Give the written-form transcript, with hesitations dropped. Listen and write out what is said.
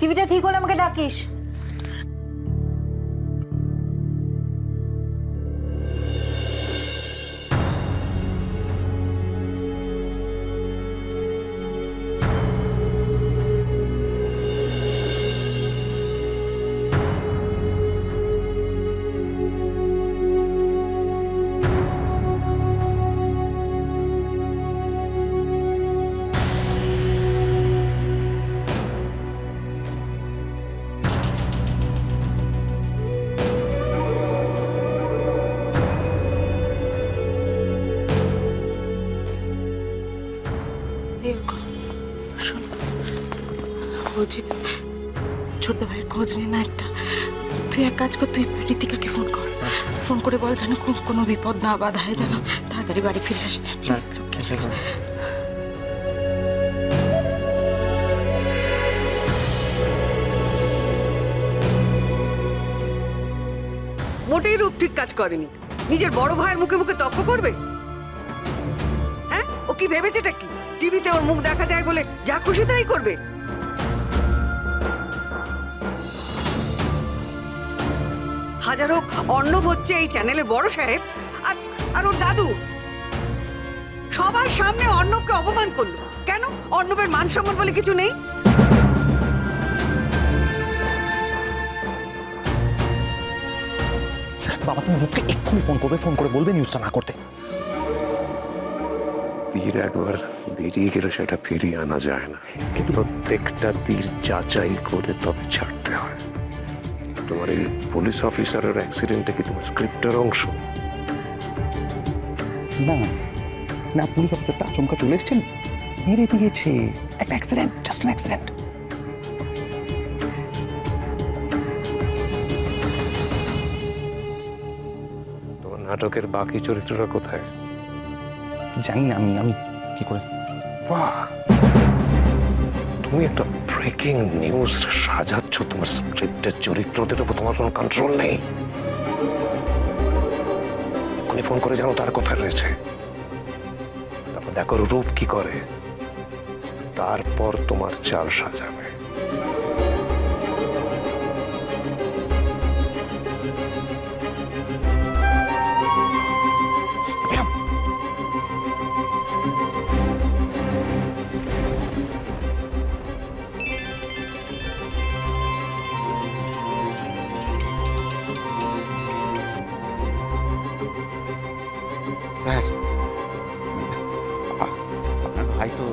টিভিটা ঠিক হলে আমাকে ডাকিস। শোন, বলছি ছোট ভাইয়ের খোঁজ নে না একটা। তুই এক কাজ কর, তুই ঋতিকাকে ফোন কর। ফোন করে বল যেন কোনো বিপদ না বাধায়, যেন তাড়াতাড়ি বাড়ি ফিরে আসে। প্লিজ লক্ষ্মী ছেলে। মোটেই রূপ ঠিক কাজ করেনি। নিজের বড় ভাইয়ের মুখে মুখে তর্ক করবে? হ্যাঁ, ও কি ভেবেছেটা কি? টিভিতে ওর মুখ দেখা যায় বলে যা খুশি তাই করবে? হাজার হোক অর্ণব হচ্ছে এই চ্যানেলের বড় সাহেব, আর আর ওর দাদু সবার সামনে অর্ণবকে অপমান করলো। কেন? অর্ণবের মান সম্মান বলে কিছু নেই? বাবা, তুমি রূপকে এক্ষুনি ফোন করবে, ফোন করে বলবে নিউজটা না করতে। তীর একবার বেরিয়ে গেলে সেটা ফিরিয়ে আনা যায় না, কিন্তু প্রত্যেকটা তীর যাচাই করে তবে ছাড়তে হয়। তোমার এই পুলিশ অফিসারের অ্যাক্সিডেন্টে কি তোমার স্ক্রিপ্টের অংশ? না না, পুলিশ অফিসারটা আচমকা চলে এসছেন, মেরে দিয়েছে। একটা অ্যাক্সিডেন্ট, জাস্ট অ্যান অ্যাক্সিডেন্ট। তোমার নাটকের বাকি চরিত্রটা কোথায়? জানি না, আমি কি করে। বাহ, তুমি একটা ব্রেকিং নিউজ সাজাচ্ছ। তোমার স্ক্রিপ্টের চরিত্রদের উপর তোমার কোনো কন্ট্রোল নেই। এক্ষুনি ফোন করে জানো তার কোথায় রয়েছে। তারপর দেখো রূপ কি করে, তারপর তোমার চাল সাজাবে। স্যার, আপনার ভাই তো